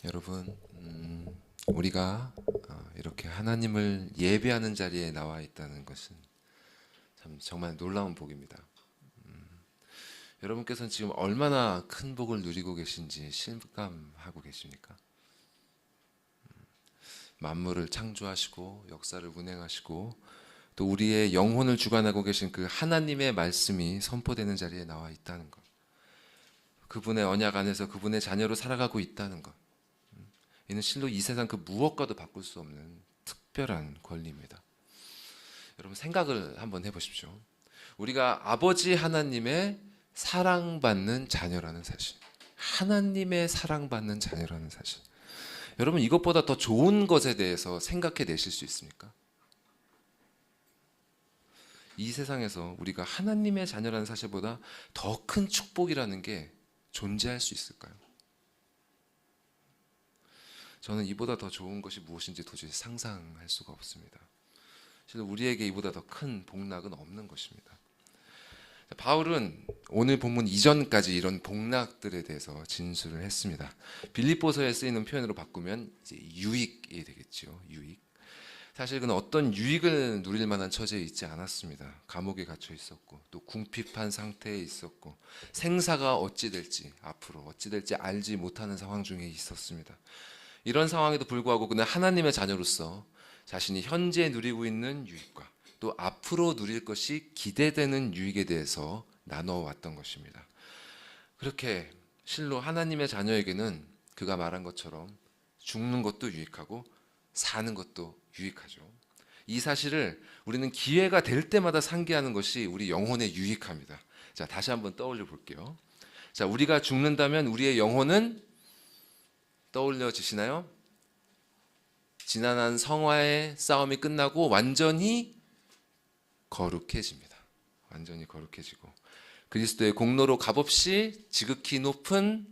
여러분, 우리가 이렇게 하나님을 예배하는 자리에 나와 있다는 것은 정말 놀라운 복입니다. 여러분께서는 지금 얼마나 큰 복을 누리고 계신지 실감하고 계십니까? 만물을 창조하시고 역사를 운행하시고 또 우리의 영혼을 주관하고 계신 그 하나님의 말씀이 선포되는 자리에 나와 있다는 것, 그분의 언약 안에서 그분의 자녀로 살아가고 있다는 것, 이는 실로 이 세상 그 무엇과도 바꿀 수 없는 특별한 권리입니다. 여러분, 생각을 한번 해보십시오. 우리가 아버지 하나님의 사랑받는 자녀라는 사실, 하나님의 사랑받는 자녀라는 사실, 여러분, 이것보다 더 좋은 것에 대해서 생각해 내실 수 있습니까? 이 세상에서 우리가 하나님의 자녀라는 사실보다 더 큰 축복이라는 게 존재할 수 있을까요? 저는 이보다 더 좋은 것이 무엇인지 도저히 상상할 수가 없습니다. 실은 우리에게 이보다 더 큰 복락은 없는 것입니다. 바울은 오늘 본문 이전까지 이런 복락들에 대해서 진술을 했습니다. 빌립보서에 쓰이는 표현으로 바꾸면 이제 유익이 되겠죠. 유익. 사실 그는 어떤 유익을 누릴 만한 처지에 있지 않았습니다. 감옥에 갇혀 있었고 또 궁핍한 상태에 있었고 생사가 어찌 될지, 앞으로 어찌 될지 알지 못하는 상황 중에 있었습니다. 이런 상황에도 불구하고 그는 하나님의 자녀로서 자신이 현재 누리고 있는 유익과 또 앞으로 누릴 것이 기대되는 유익에 대해서 나눠왔던 것입니다. 그렇게 실로 하나님의 자녀에게는 그가 말한 것처럼 죽는 것도 유익하고 사는 것도 유익하죠. 이 사실을 우리는 기회가 될 때마다 상기하는 것이 우리 영혼의 유익합니다. 자, 다시 한번 떠올려 볼게요. 자, 우리가 죽는다면 우리의 영혼은 떠올려지시나요? 지난한 성화의 싸움이 끝나고 완전히 거룩해집니다. 완전히 거룩해지고 그리스도의 공로로 값없이 지극히 높은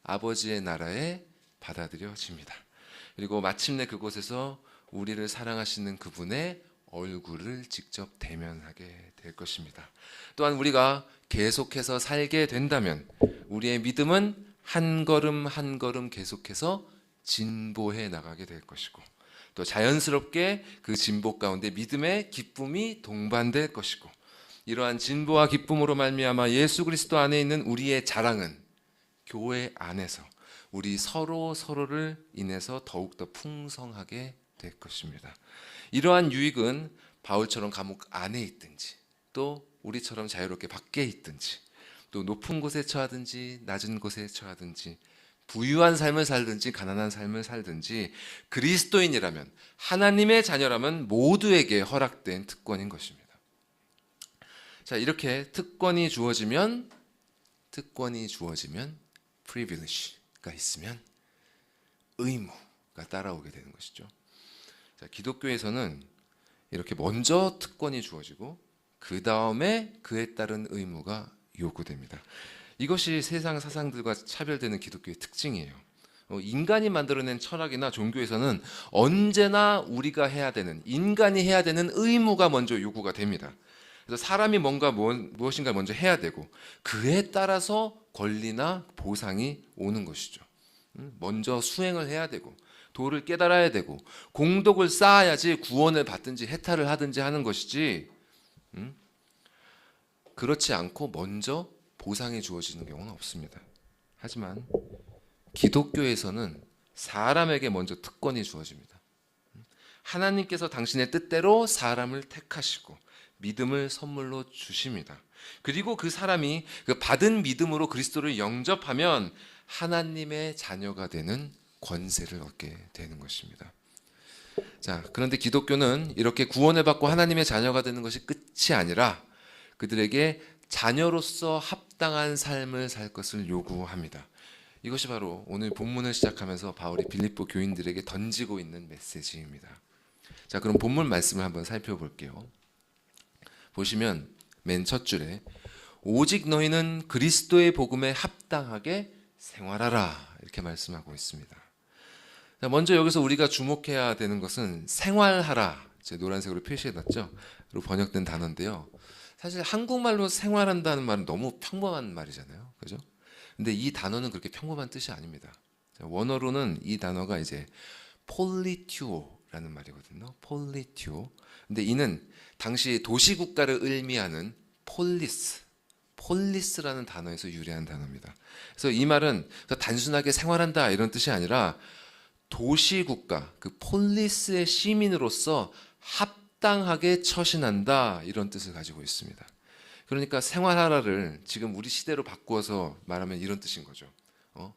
아버지의 나라에 받아들여집니다. 그리고 마침내 그곳에서 우리를 사랑하시는 그분의 얼굴을 직접 대면하게 될 것입니다. 또한 우리가 계속해서 살게 된다면 우리의 믿음은 한 걸음 한 걸음 계속해서 진보해 나가게 될 것이고 또 자연스럽게 그 진보 가운데 믿음의 기쁨이 동반될 것이고 이러한 진보와 기쁨으로 말미암아 예수 그리스도 안에 있는 우리의 자랑은 교회 안에서 우리 서로를 인해서 더욱더 풍성하게 될 것입니다. 이러한 유익은 바울처럼 감옥 안에 있든지 또 우리처럼 자유롭게 밖에 있든지 또 높은 곳에 처하든지 낮은 곳에 처하든지 부유한 삶을 살든지 가난한 삶을 살든지 그리스도인이라면 하나님의 자녀라면 모두에게 허락된 특권인 것입니다. 자, 이렇게 특권이 주어지면 privilege가 있으면 의무가 따라오게 되는 것이죠. 자, 기독교에서는 이렇게 먼저 특권이 주어지고 그 다음에 그에 따른 의무가 요구됩니다. 이것이 세상 사상들과 차별되는 기독교의 특징이에요. 인간이 만들어낸 철학이나 종교에서는 언제나 우리가 해야 되는, 인간이 해야 되는 의무가 먼저 요구가 됩니다. 그래서 사람이 무엇인가 먼저 해야 되고 그에 따라서 권리나 보상이 오는 것이죠. 먼저 수행을 해야 되고 도를 깨달아야 되고 공덕을 쌓아야지 구원을 받든지 해탈을 하든지 하는 것이지, 그렇지 않고 먼저 보상이 주어지는 경우는 없습니다. 하지만 기독교에서는 사람에게 먼저 특권이 주어집니다. 하나님께서 당신의 뜻대로 사람을 택하시고 믿음을 선물로 주십니다. 그리고 그 사람이 그 받은 믿음으로 그리스도를 영접하면 하나님의 자녀가 되는 권세를 얻게 되는 것입니다. 자, 그런데 기독교는 이렇게 구원을 받고 하나님의 자녀가 되는 것이 끝이 아니라 그들에게 자녀로서 합당한 삶을 살 것을 요구합니다. 이것이 바로 오늘 본문을 시작하면서 바울이 빌립보 교인들에게 던지고 있는 메시지입니다. 자, 그럼 본문 말씀을 한번 살펴볼게요. 보시면 맨 첫 줄에 오직 너희는 그리스도의 복음에 합당하게 생활하라 이렇게 말씀하고 있습니다. 먼저 여기서 우리가 주목해야 되는 것은 생활하라, 제 노란색으로 표시해놨죠. 로 번역된 단어인데요. 사실 한국말로 생활한다는 말은 너무 평범한 말이잖아요, 그죠? 근데 이 단어는 그렇게 평범한 뜻이 아닙니다. 원어로는 이 단어가 이제 폴리튜오라는 말이거든요. 폴리튜오. 근데 이는 당시 도시국가를 의미하는 폴리스라는 단어에서 유래한 단어입니다. 그래서 이 말은 단순하게 생활한다 이런 뜻이 아니라 도시국가, 그 폴리스의 시민으로서 합당하게 처신한다 이런 뜻을 가지고 있습니다. 그러니까 생활하라를 지금 우리 시대로 바꾸어서 말하면 이런 뜻인 거죠.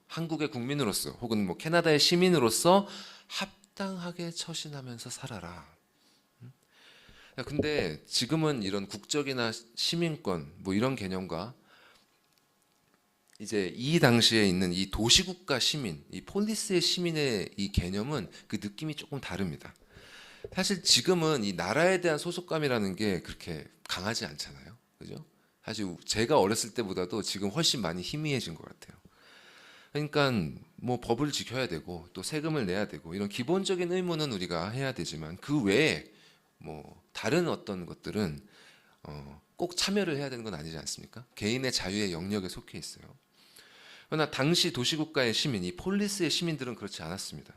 한국의 국민으로서 혹은 뭐 캐나다의 시민으로서 합당하게 처신하면서 살아라. 근데 지금은 이런 국적이나 시민권 뭐 이런 개념과 이제 이 당시에 있는 이 도시국가 시민, 이 폴리스의 시민의 이 개념은 그 느낌이 조금 다릅니다. 사실 지금은 이 나라에 대한 소속감이라는 게 그렇게 강하지 않잖아요, 그죠? 사실 제가 어렸을 때보다도 지금 훨씬 많이 희미해진 것 같아요. 그러니까 뭐 법을 지켜야 되고 또 세금을 내야 되고 이런 기본적인 의무는 우리가 해야 되지만 그 외에 뭐 다른 어떤 것들은 꼭 참여를 해야 되는 건 아니지 않습니까? 개인의 자유의 영역에 속해 있어요. 그러나 당시 도시국가의 시민, 이 폴리스의 시민들은 그렇지 않았습니다.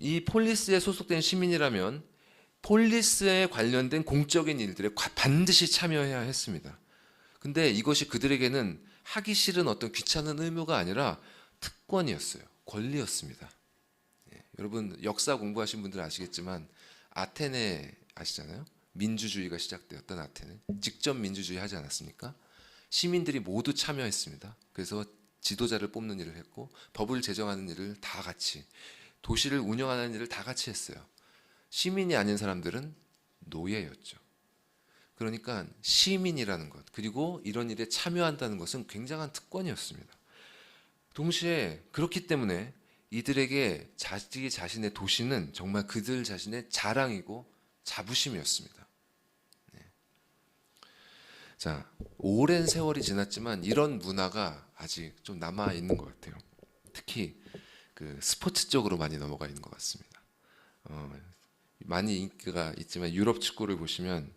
이 폴리스에 소속된 시민이라면 폴리스에 관련된 공적인 일들에 반드시 참여해야 했습니다. 근데 이것이 그들에게는 하기 싫은 어떤 귀찮은 의무가 아니라 특권이었어요. 권리였습니다. 여러분 역사 공부하신 분들 아시겠지만 아테네 아시잖아요? 민주주의가 시작되었던 아테네. 직접 민주주의 하지 않았습니까? 시민들이 모두 참여했습니다. 그래서 지도자를 뽑는 일을 했고 법을 제정하는 일을 다 같이, 도시를 운영하는 일을 다 같이 했어요. 시민이 아닌 사람들은 노예였죠. 그러니까 시민이라는 것, 그리고 이런 일에 참여한다는 것은 굉장한 특권이었습니다. 동시에 그렇기 때문에 이들에게 자기 자신의 도시는 정말 그들 자신의 자랑이고 자부심이었습니다. 자, 오랜 세월이 지났지만 이런 문화가 아직 좀 남아 있는 것 같아요. 특히 그 스포츠 쪽으로 많이 넘어가 있는 것 같습니다. 많이 인기가 있지만 유럽 축구를 보시면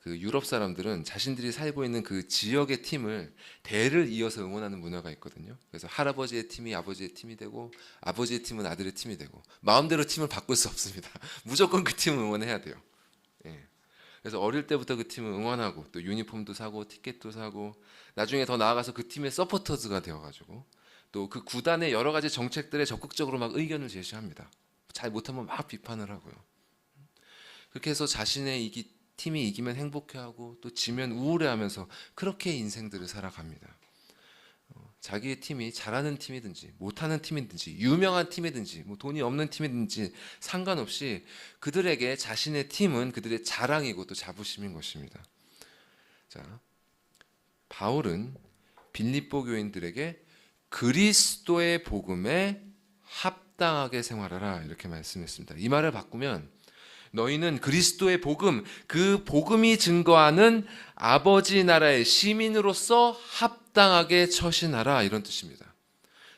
그 유럽 사람들은 자신들이 살고 있는 그 지역의 팀을 대를 이어서 응원하는 문화가 있거든요. 그래서 할아버지의 팀이 아버지의 팀이 되고 아버지의 팀은 아들의 팀이 되고 마음대로 팀을 바꿀 수 없습니다. 무조건 그 팀을 응원해야 돼요. 예. 그래서 어릴 때부터 그 팀을 응원하고 또 유니폼도 사고 티켓도 사고 나중에 더 나아가서 그 팀의 서포터즈가 되어가지고 또 그 구단의 여러 가지 정책들에 적극적으로 막 의견을 제시합니다. 잘 못하면 막 비판을 하고요. 그렇게 해서 자신의 팀이 이기면 행복해하고 또 지면 우울해하면서 그렇게 인생들을 살아갑니다. 자기의 팀이 잘하는 팀이든지 못하는 팀이든지 유명한 팀이든지 뭐 돈이 없는 팀이든지 상관없이 그들에게 자신의 팀은 그들의 자랑이고 또 자부심인 것입니다. 자, 바울은 빌립보 교인들에게 그리스도의 복음에 합당하게 생활하라 이렇게 말씀했습니다. 이 말을 바꾸면 너희는 그리스도의 복음, 그 복음이 증거하는 아버지 나라의 시민으로서 합당하게 처신하라 이런 뜻입니다.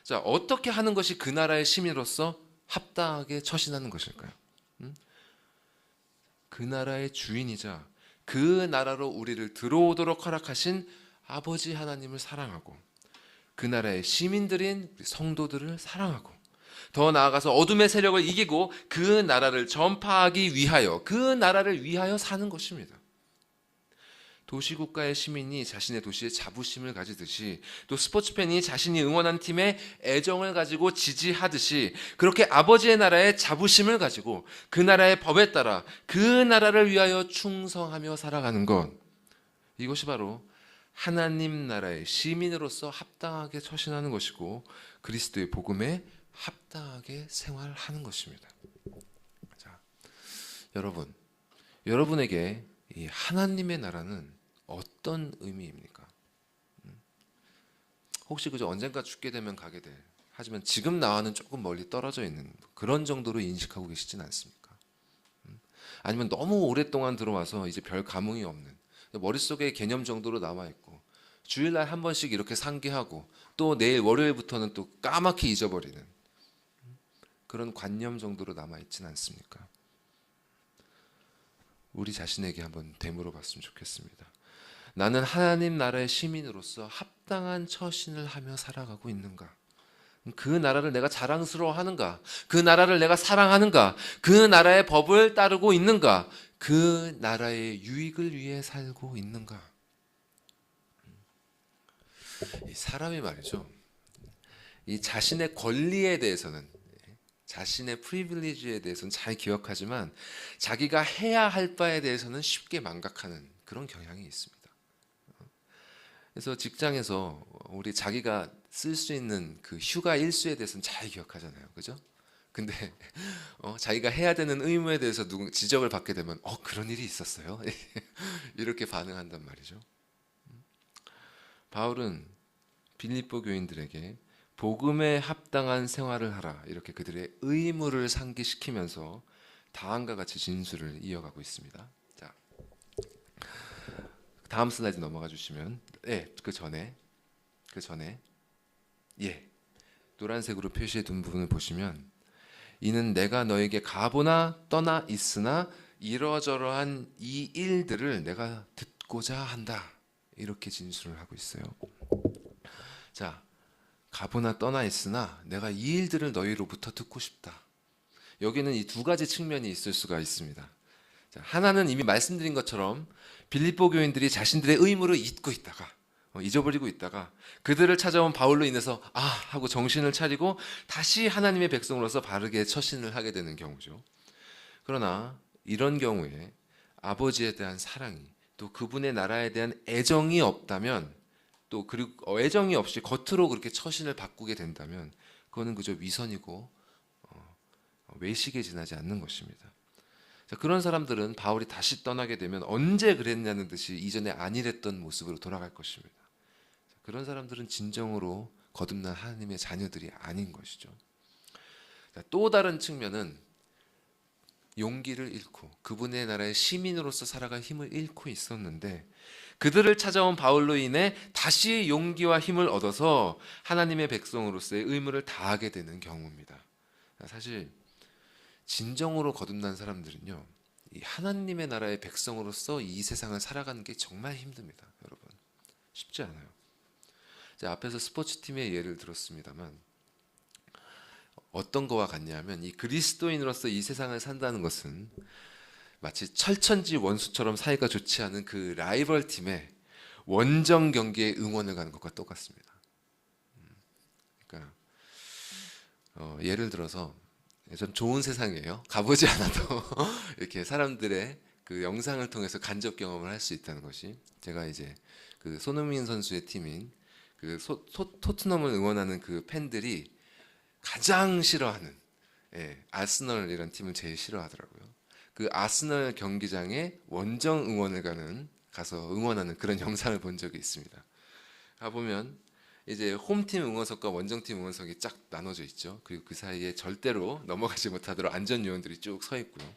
자, 어떻게 하는 것이 그 나라의 시민으로서 합당하게 처신하는 것일까요? 그 나라의 주인이자 그 나라로 우리를 들어오도록 허락하신 아버지 하나님을 사랑하고 그 나라의 시민들인 성도들을 사랑하고 더 나아가서 어둠의 세력을 이기고 그 나라를 전파하기 위하여 그 나라를 위하여 사는 것입니다. 도시국가의 시민이 자신의 도시에 자부심을 가지듯이 또 스포츠팬이 자신이 응원한 팀에 애정을 가지고 지지하듯이 그렇게 아버지의 나라에 자부심을 가지고 그 나라의 법에 따라 그 나라를 위하여 충성하며 살아가는 것, 이것이 바로 하나님 나라의 시민으로서 합당하게 처신하는 것이고 그리스도의 복음에 합당하게 생활하는 것입니다. 자, 여러분에게 이 하나님의 나라는 어떤 의미입니까? 혹시 그저 언젠가 죽게 되면 가게 될, 하지만 지금 나와는 조금 멀리 떨어져 있는 그런 정도로 인식하고 계시진 않습니까? 아니면 너무 오랫동안 들어와서 이제 별 감흥이 없는, 머릿속에 개념 정도로 남아있고 주일날 한 번씩 이렇게 상기하고 또 내일 월요일부터는 또 까맣게 잊어버리는 그런 관념 정도로 남아있지는 않습니까? 우리 자신에게 한번 되물어 봤으면 좋겠습니다. 나는 하나님 나라의 시민으로서 합당한 처신을 하며 살아가고 있는가? 그 나라를 내가 자랑스러워하는가? 그 나라를 내가 사랑하는가? 그 나라의 법을 따르고 있는가? 그 나라의 유익을 위해 살고 있는가? 이 사람이 말이죠. 이 자신의 권리에 대해서는, 자신의 프리빌리지에 대해서는 잘 기억하지만 자기가 해야 할 바에 대해서는 쉽게 망각하는 그런 경향이 있습니다. 그래서 직장에서 우리 자기가 쓸 수 있는 그 휴가 일수에 대해서는 잘 기억하잖아요. 그죠? 근데 자기가 해야 되는 의무에 대해서 누구 지적을 받게 되면 그런 일이 있었어요? 이렇게 반응한단 말이죠. 바울은 빌립보 교인들에게 복음에 합당한 생활을 하라 이렇게 그들의 의무를 상기시키면서 다음과 같이 진술을 이어가고 있습니다. 자, 다음 슬라이드 넘어가 주시면 그 전에 노란색으로 표시해 둔 부분을 보시면 이는 내가 너에게 가보나 떠나 있으나 이러저러한 이 일들을 내가 듣고자 한다 이렇게 진술을 하고 있어요. 자, 가보나 떠나 있으나 내가 이 일들을 너희로부터 듣고 싶다. 여기는 이 두 가지 측면이 있을 수가 있습니다. 자, 하나는 이미 말씀드린 것처럼 빌립보 교인들이 자신들의 의무를 잊어버리고 있다가 그들을 찾아온 바울로 인해서 하고 정신을 차리고 다시 하나님의 백성으로서 바르게 처신을 하게 되는 경우죠. 그러나 이런 경우에 아버지에 대한 사랑이 또 그분의 나라에 대한 애정이 없다면 또 그리고 애정이 없이 겉으로 그렇게 처신을 바꾸게 된다면 그거는 그저 위선이고 외식에 지나지 않는 것입니다. 자, 그런 사람들은 바울이 다시 떠나게 되면 언제 그랬냐는 듯이 이전에 안일했던 모습으로 돌아갈 것입니다. 자, 그런 사람들은 진정으로 거듭난 하나님의 자녀들이 아닌 것이죠. 자, 또 다른 측면은 용기를 잃고 그분의 나라의 시민으로서 살아갈 힘을 잃고 있었는데 그들을 찾아온 바울로 인해 다시 용기와 힘을 얻어서 하나님의 백성으로서의 의무를 다하게 되는 경우입니다. 사실 진정으로 거듭난 사람들은요, 이 하나님의 나라의 백성으로서 이 세상을 살아가는 게 정말 힘듭니다. 여러분, 쉽지 않아요. 제가 앞에서 스포츠팀의 예를 들었습니다만 어떤 거와 같냐면 이 그리스도인으로서 이 세상을 산다는 것은 마치 철천지 원수처럼 사이가 좋지 않은 그 라이벌 팀의 원정 경기에 응원을 가는 것과 똑같습니다. 그러니까 예를 들어서 좀 좋은 세상이에요. 가보지 않아도 이렇게 사람들의 그 영상을 통해서 간접 경험을 할 수 있다는 것이 제가 이제 그 손흥민 선수의 팀인 그 토트넘을 응원하는 그 팬들이 가장 싫어하는 아스널이라는 팀을 제일 싫어하더라고요. 그 아스널 경기장에 원정 응원을 가서 응원하는 그런 영상을 본 적이 있습니다. 가보면 이제 홈팀 응원석과 원정팀 응원석이 쫙 나눠져 있죠. 그리고 그 사이에 절대로 넘어가지 못하도록 안전 요원들이 쭉 서 있고요.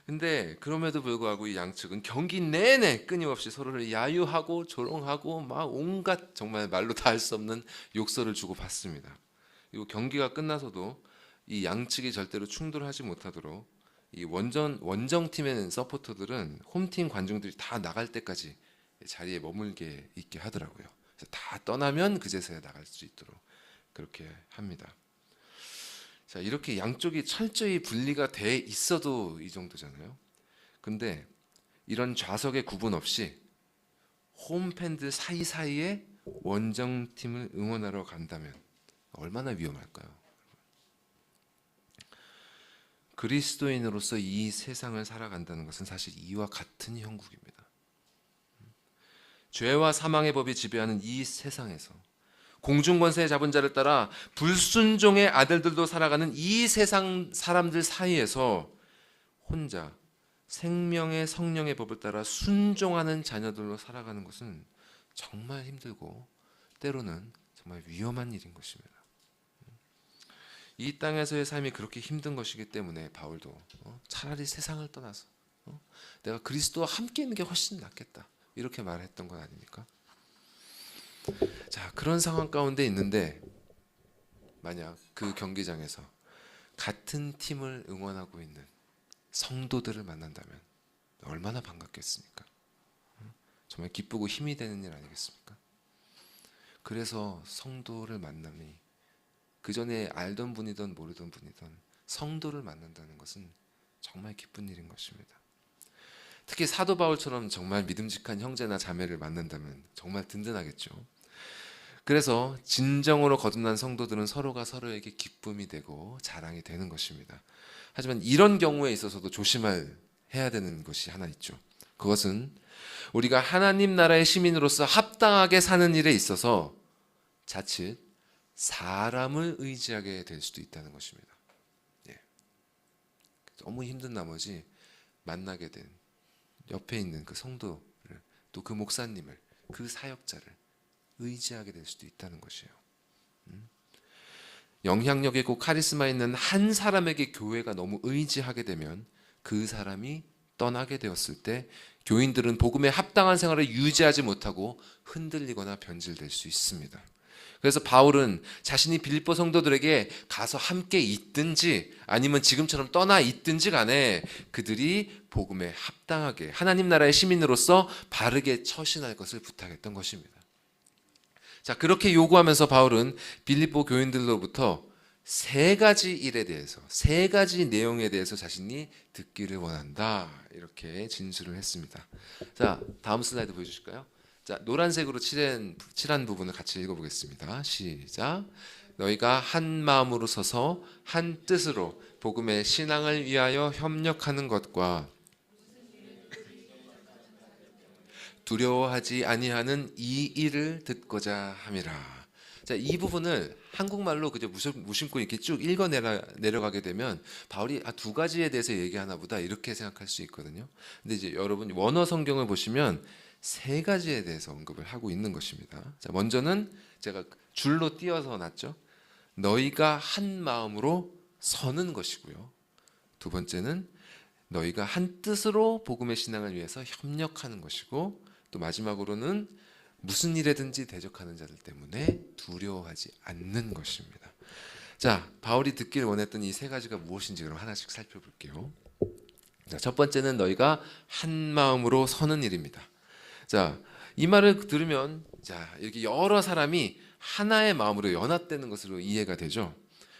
근데 그럼에도 불구하고 이 양측은 경기 내내 끊임없이 서로를 야유하고 조롱하고 막 온갖 정말 말로 다 할 수 없는 욕설을 주고 받습니다. 그리고 경기가 끝나서도 이 양측이 절대로 충돌하지 못하도록 이 원정팀의 서포터들은 홈팀 관중들이 다 나갈 때까지 자리에 머물게 있게 하더라고요. 그래서 다 떠나면 그제서야 나갈 수 있도록 그렇게 합니다. 자, 이렇게 양쪽이 철저히 분리가 돼 있어도 이 정도잖아요. 근데 이런 좌석의 구분 없이 홈팬들 사이사이에 원정팀을 응원하러 간다면 얼마나 위험할까요? 그리스도인으로서 이 세상을 살아간다는 것은 사실 이와 같은 형국입니다. 죄와 사망의 법이 지배하는 이 세상에서 공중권세 잡은 자를 따라 불순종의 아들들도 살아가는 이 세상 사람들 사이에서 혼자 생명의 성령의 법을 따라 순종하는 자녀들로 살아가는 것은 정말 힘들고 때로는 정말 위험한 일인 것입니다. 이 땅에서의 삶이 그렇게 힘든 것이기 때문에 바울도 차라리 세상을 떠나서 내가 그리스도와 함께 있는 게 훨씬 낫겠다 이렇게 말했던 건 아닙니까? 자, 그런 상황 가운데 있는데 만약 그 경기장에서 같은 팀을 응원하고 있는 성도들을 만난다면 얼마나 반갑겠습니까? 정말 기쁘고 힘이 되는 일 아니겠습니까? 그래서 성도를 만남이 그 전에 알던 분이든 모르던 분이든 성도를 만난다는 것은 정말 기쁜 일인 것입니다. 특히 사도 바울처럼 정말 믿음직한 형제나 자매를 만난다면 정말 든든하겠죠. 그래서 진정으로 거듭난 성도들은 서로가 서로에게 기쁨이 되고 자랑이 되는 것입니다. 하지만 이런 경우에 있어서도 해야 되는 것이 하나 있죠. 그것은 우리가 하나님 나라의 시민으로서 합당하게 사는 일에 있어서 자칫 사람을 의지하게 될 수도 있다는 것입니다. 예. 너무 힘든 나머지 만나게 된 옆에 있는 그 성도를, 또 그 목사님을, 그 사역자를 의지하게 될 수도 있다는 것이에요. 영향력 있고 카리스마 있는 한 사람에게 교회가 너무 의지하게 되면 그 사람이 떠나게 되었을 때 교인들은 복음에 합당한 생활을 유지하지 못하고 흔들리거나 변질될 수 있습니다. 그래서 바울은 자신이 빌립보 성도들에게 가서 함께 있든지 아니면 지금처럼 떠나 있든지 간에 그들이 복음에 합당하게 하나님 나라의 시민으로서 바르게 처신할 것을 부탁했던 것입니다. 자, 그렇게 요구하면서 바울은 빌립보 교인들로부터 세 가지 일에 대해서, 세 가지 내용에 대해서 자신이 듣기를 원한다, 이렇게 진술을 했습니다. 자, 다음 슬라이드 보여주실까요? 자, 노란색으로 칠한 부분을 같이 읽어보겠습니다. 시작. 너희가 한 마음으로 서서 한 뜻으로 복음의 신앙을 위하여 협력하는 것과 두려워하지 아니하는 이 일을 듣고자 함이라. 자, 이 부분을 한국말로 그저 무심코 이렇게 쭉 읽어 내려가게 되면 바울이 두 가지에 대해서 얘기하나 보다 이렇게 생각할 수 있거든요. 근데 이제 여러분 원어 성경을 보시면 세 가지에 대해서 언급을 하고 있는 것입니다. 자, 먼저는 제가 줄로 띄어서 놨죠. 너희가 한 마음으로 서는 것이고요. 두 번째는 너희가 한 뜻으로 복음의 신앙을 위해서 협력하는 것이고, 또 마지막으로는 무슨 일에든지 대적하는 자들 때문에 두려워하지 않는 것입니다. 자, 바울이 듣기를 원했던 이 세 가지가 무엇인지 그럼 하나씩 살펴볼게요. 자, 첫 번째는 너희가 한 마음으로 서는 일입니다. 자, 이 말을 들으면 자, 이렇게 여러 사람이 하나의 마음으로 연합되는 것으로 이해가 되죠.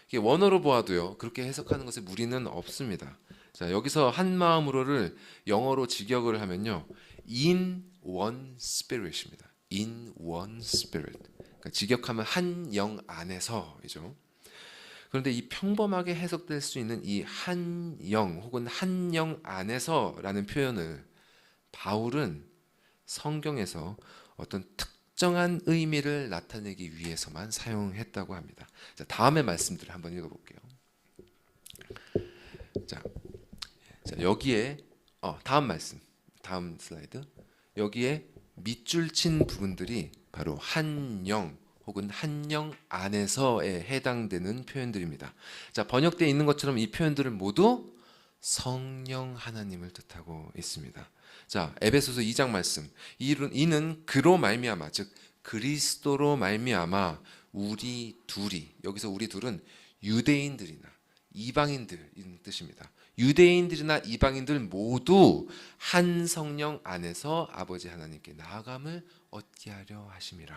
이게 원어로 보아도요, 그렇게 해석하는 것에 무리는 없습니다. 자, 여기서 한 마음으로를 영어로 직역을 하면요, in one spirit입니다. in one spirit. 그러니까 직역하면 한 영 안에서이죠. 그런데 이 평범하게 해석될 수 있는 이 한 영 혹은 한 영 안에서라는 표현을 바울은 성경에서 어떤 특정한 의미를 나타내기 위해서만 사용했다고 합니다. 자, 다음의 말씀들을 한번 읽어볼게요. 자, 여기에 다음 말씀, 다음 슬라이드. 여기에 밑줄 친 부분들이 바로 한 영 혹은 한 영 안에서에 해당되는 표현들입니다. 자, 번역되어 있는 것처럼 이 표현들은 모두 성령 하나님을 뜻하고 있습니다. 자, 에베소서 2장 말씀. 이는 그로 말미암아, 즉 그리스도로 말미암아 우리 둘이, 여기서 우리 둘은 유대인들이나 이방인들인 뜻입니다. 유대인들이나 이방인들 모두 한 성령 안에서 아버지 하나님께 나아감을 얻게 하려 하심이라.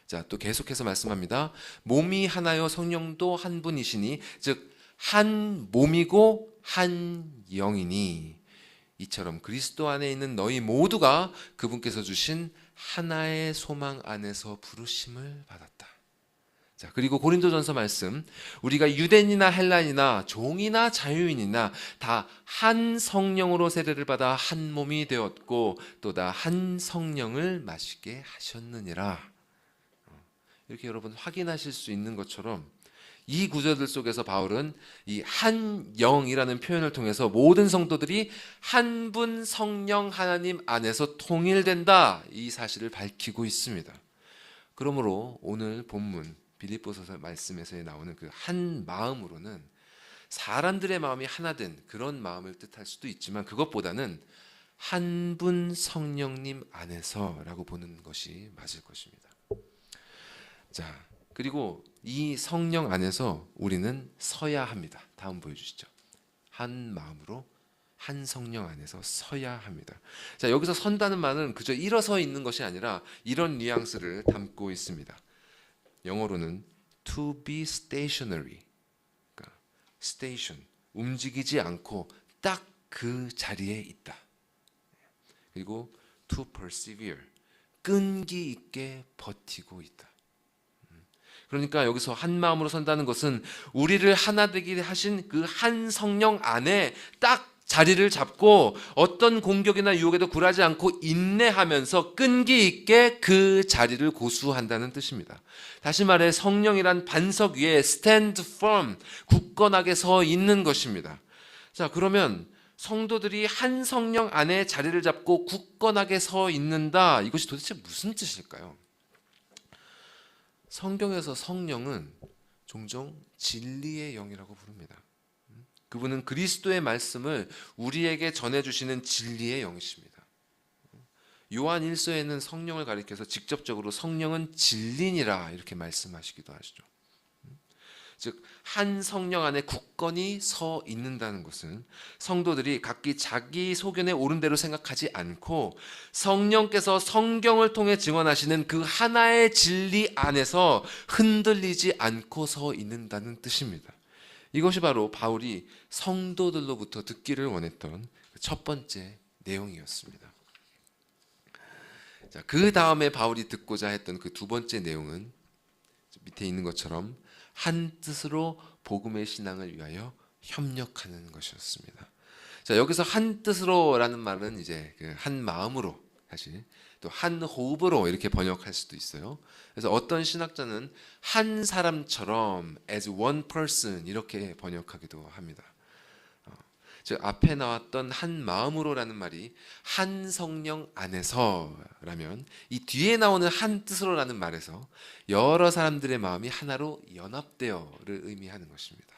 자, 또 계속해서 말씀합니다. 몸이 하나요 성령도 한 분이시니, 즉 한 몸이고 한 영이니, 이처럼 그리스도 안에 있는 너희 모두가 그분께서 주신 하나의 소망 안에서 부르심을 받았다. 자, 그리고 고린도전서 말씀, 우리가 유대인이나 헬라인이나 종이나 자유인이나 다 한 성령으로 세례를 받아 한 몸이 되었고 또다 한 성령을 마시게 하셨느니라. 이렇게 여러분 확인하실 수 있는 것처럼 이 구절들 속에서 바울은 이 한 영이라는 표현을 통해서 모든 성도들이 한 분 성령 하나님 안에서 통일된다, 이 사실을 밝히고 있습니다. 그러므로 오늘 본문 빌립보서 말씀에서 나오는 그 한 마음으로는 사람들의 마음이 하나 된 그런 마음을 뜻할 수도 있지만, 그것보다는 한 분 성령님 안에서라고 보는 것이 맞을 것입니다. 자, 그리고 이 성령 안에서 우리는 서야 합니다. 다음 보여주시죠. 한 마음으로 한 성령 안에서 서야 합니다. 자, 여기서 선다는 말은 그저 일어서 있는 것이 아니라 이런 뉘앙스를 담고 있습니다. 영어로는 to be stationary, 그러니까 station, 움직이지 않고 딱 그 자리에 있다. 그리고 to persevere, 끈기 있게 버티고 있다. 그러니까 여기서 한 마음으로 선다는 것은 우리를 하나 되게 하신 그 한 성령 안에 딱 자리를 잡고 어떤 공격이나 유혹에도 굴하지 않고 인내하면서 끈기 있게 그 자리를 고수한다는 뜻입니다. 다시 말해 성령이란 반석 위에 stand firm, 굳건하게 서 있는 것입니다. 자, 그러면 성도들이 한 성령 안에 자리를 잡고 굳건하게 서 있는다. 이것이 도대체 무슨 뜻일까요? 성경에서 성령은 종종 진리의 영이라고 부릅니다. 그분은 그리스도의 말씀을 우리에게 전해주시는 진리의 영이십니다. 요한 1서에는 성령을 가리켜서 직접적으로 성령은 진리니라 이렇게 말씀하시기도 하시죠. 즉 한 성령 안에 굳건히 서 있는다는 것은 성도들이 각기 자기 소견에 옳은 대로 생각하지 않고 성령께서 성경을 통해 증언하시는 그 하나의 진리 안에서 흔들리지 않고 서 있는다는 뜻입니다. 이것이 바로 바울이 성도들로부터 듣기를 원했던 첫 번째 내용이었습니다. 자, 그 다음에 바울이 듣고자 했던 그 두 번째 내용은 밑에 있는 것처럼 한 뜻으로 복음의 신앙을 위하여 협력하는 것이었습니다. 자, 여기서 한 뜻으로라는 말은 이제 그 한 마음으로, 사실 또 한 호흡으로 이렇게 번역할 수도 있어요. 그래서 어떤 신학자는 한 사람처럼 as one person 이렇게 번역하기도 합니다. 즉 앞에 나왔던 한 마음으로라는 말이 한 성령 안에서라면 이 뒤에 나오는 한 뜻으로라는 말에서 여러 사람들의 마음이 하나로 연합되어를 의미하는 것입니다.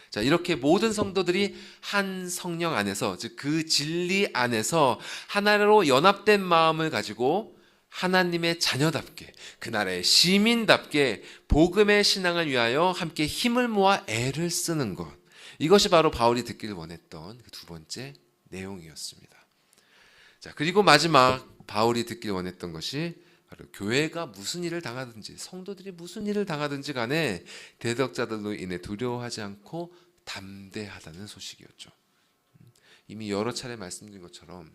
자, 이렇게 모든 성도들이 한 성령 안에서, 즉 그 진리 안에서 하나로 연합된 마음을 가지고 하나님의 자녀답게, 그 나라의 시민답게 복음의 신앙을 위하여 함께 힘을 모아 애를 쓰는 것, 이것이 바로 바울이 듣기를 원했던 그 두 번째 내용이었습니다. 자, 그리고 마지막 바울이 듣기를 원했던 것이 바로 교회가 무슨 일을 당하든지, 성도들이 무슨 일을 당하든지 간에 대적자들로 인해 두려워하지 않고 담대하다는 소식이었죠. 이미 여러 차례 말씀드린 것처럼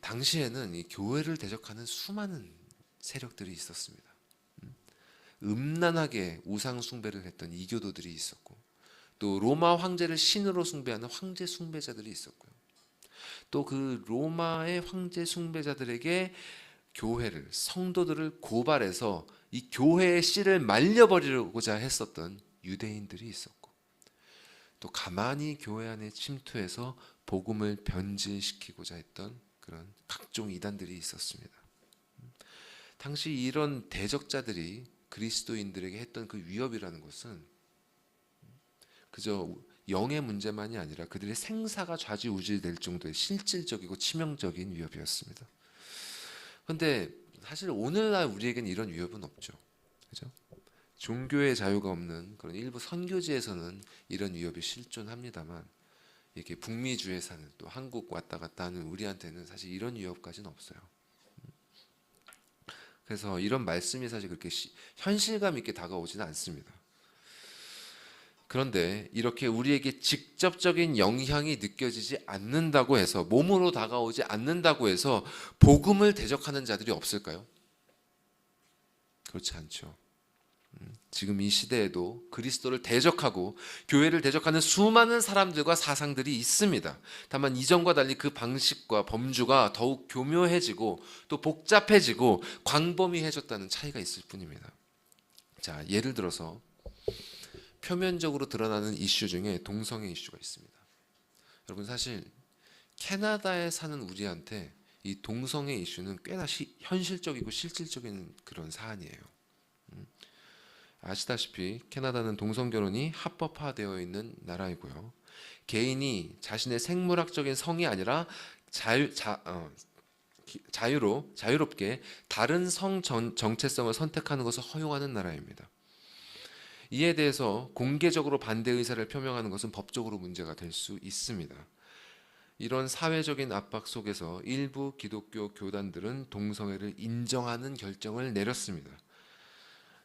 당시에는 이 교회를 대적하는 수많은 세력들이 있었습니다. 음란하게 우상 숭배를 했던 이교도들이 있었고, 또 로마 황제를 신으로 숭배하는 황제 숭배자들이 있었고요. 또 그 로마의 황제 숭배자들에게 교회를, 성도들을 고발해서 이 교회의 씨를 말려버리고자 했었던 유대인들이 있었고, 또 가만히 교회 안에 침투해서 복음을 변질시키고자 했던 그런 각종 이단들이 있었습니다. 당시 이런 대적자들이 그리스도인들에게 했던 그 위협이라는 것은 그저 영의 문제만이 아니라 그들의 생사가 좌지우지될 정도의 실질적이고 치명적인 위협이었습니다. 그런데 사실 오늘날 우리에게는 이런 위협은 없죠. 그죠? 종교의 자유가 없는 그런 일부 선교지에서는 이런 위협이 실존합니다만, 이렇게 북미주에 사는, 또 한국 왔다 갔다 하는 우리한테는 사실 이런 위협까지는 없어요. 그래서 이런 말씀이 사실 그렇게 현실감 있게 다가오지는 않습니다. 그런데 이렇게 우리에게 직접적인 영향이 느껴지지 않는다고 해서, 몸으로 다가오지 않는다고 해서 복음을 대적하는 자들이 없을까요? 그렇지 않죠. 지금 이 시대에도 그리스도를 대적하고 교회를 대적하는 수많은 사람들과 사상들이 있습니다. 다만 이전과 달리 그 방식과 범주가 더욱 교묘해지고 또 복잡해지고 광범위해졌다는 차이가 있을 뿐입니다. 자, 예를 들어서 표면적으로 드러나는 이슈 중에 동성애 이슈가 있습니다. 여러분, 사실 캐나다에 사는 우리한테 이 동성애 이슈는 꽤나 현실적이고 실질적인 그런 사안이에요. 아시다시피 캐나다는 동성결혼이 합법화되어 있는 나라이고요. 개인이 자신의 생물학적인 성이 아니라 자유롭게 다른 성 정체성을 선택하는 것을 허용하는 나라입니다. 이에 대해서 공개적으로 반대 의사를 표명하는 것은 법적으로 문제가 될 수 있습니다. 이런 사회적인 압박 속에서 일부 기독교 교단들은 동성애를 인정하는 결정을 내렸습니다.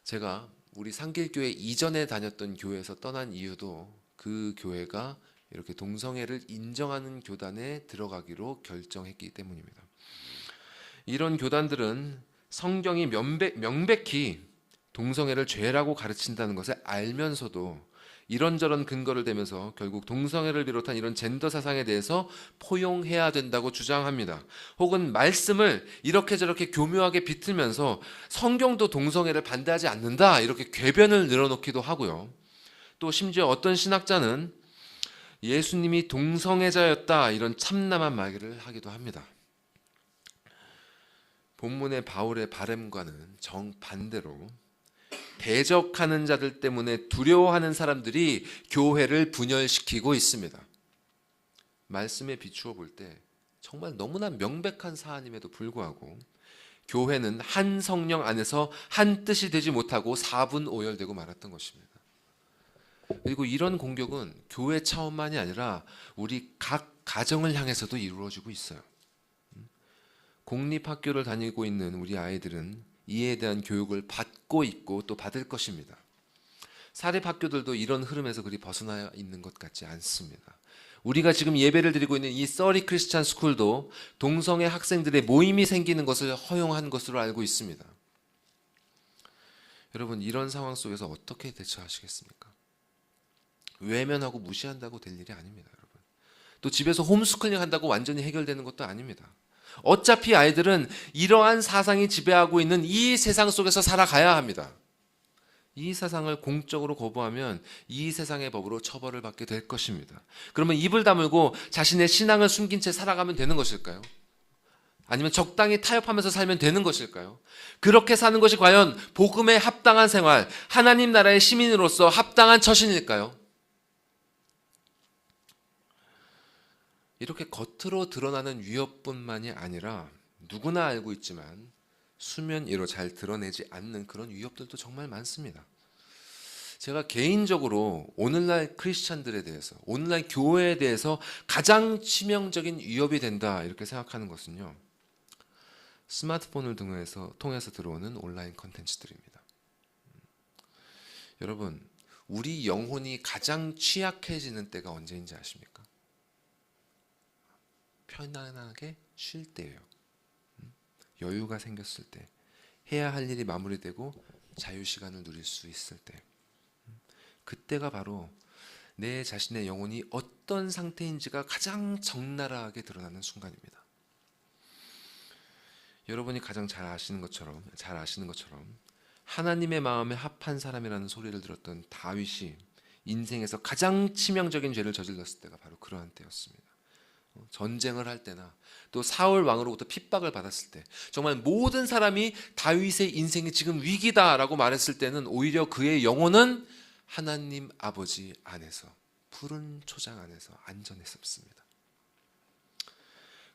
제가 우리 상길교회 이전에 다녔던 교회에서 떠난 이유도 그 교회가 이렇게 동성애를 인정하는 교단에 들어가기로 결정했기 때문입니다. 이런 교단들은 성경이 명백히 동성애를 죄라고 가르친다는 것을 알면서도 이런저런 근거를 대면서 결국 동성애를 비롯한 이런 젠더 사상에 대해서 포용해야 된다고 주장합니다. 혹은 말씀을 이렇게 저렇게 교묘하게 비틀면서 성경도 동성애를 반대하지 않는다 이렇게 궤변을 늘어놓기도 하고요. 또 심지어 어떤 신학자는 예수님이 동성애자였다 이런 참남한 말을 하기도 합니다. 본문의 바울의 바램과는 정반대로 대적하는 자들 때문에 두려워하는 사람들이 교회를 분열시키고 있습니다. 말씀에 비추어 볼 때 정말 너무나 명백한 사안임에도 불구하고 교회는 한 성령 안에서 한 뜻이 되지 못하고 사분오열되고 말았던 것입니다. 그리고 이런 공격은 교회 차원만이 아니라 우리 각 가정을 향해서도 이루어지고 있어요. 공립학교를 다니고 있는 우리 아이들은 이에 대한 교육을 받고 있고 또 받을 것입니다. 사립학교들도 이런 흐름에서 그리 벗어나 있는 것 같지 않습니다. 우리가 지금 예배를 드리고 있는 이 서리 크리스찬 스쿨도 동성애 학생들의 모임이 생기는 것을 허용한 것으로 알고 있습니다. 여러분, 이런 상황 속에서 어떻게 대처하시겠습니까? 외면하고 무시한다고 될 일이 아닙니다, 여러분. 또 집에서 홈스쿨링 한다고 완전히 해결되는 것도 아닙니다. 어차피 아이들은 이러한 사상이 지배하고 있는 이 세상 속에서 살아가야 합니다. 이 사상을 공적으로 거부하면 이 세상의 법으로 처벌을 받게 될 것입니다. 그러면 입을 다물고 자신의 신앙을 숨긴 채 살아가면 되는 것일까요? 아니면 적당히 타협하면서 살면 되는 것일까요? 그렇게 사는 것이 과연 복음에 합당한 생활, 하나님 나라의 시민으로서 합당한 처신일까요? 이렇게 겉으로 드러나는 위협뿐만이 아니라 누구나 알고 있지만 수면 위로 잘 드러내지 않는 그런 위협들도 정말 많습니다. 제가 개인적으로 오늘날 크리스찬들에 대해서, 오늘날 교회에 대해서 가장 치명적인 위협이 된다 이렇게 생각하는 것은요, 스마트폰을 통해서 들어오는 온라인 컨텐츠들입니다. 여러분, 우리 영혼이 가장 취약해지는 때가 언제인지 아십니까? 편안하게 쉴 때예요. 여유가 생겼을 때, 해야 할 일이 마무리되고 자유시간을 누릴 수 있을 때, 그때가 바로 내 자신의 영혼이 어떤 상태인지가 가장 적나라하게 드러나는 순간입니다. 여러분이 가장 잘 아시는 것처럼 하나님의 마음에 합한 사람이라는 소리를 들었던 다윗이 인생에서 가장 치명적인 죄를 저질렀을 때가 바로 그러한 때였습니다. 전쟁을 할 때나 또 사울 왕으로부터 핍박을 받았을 때, 정말 모든 사람이 다윗의 인생이 지금 위기다라고 말했을 때는 오히려 그의 영혼은 하나님 아버지 안에서, 푸른 초장 안에서 안전했었습니다.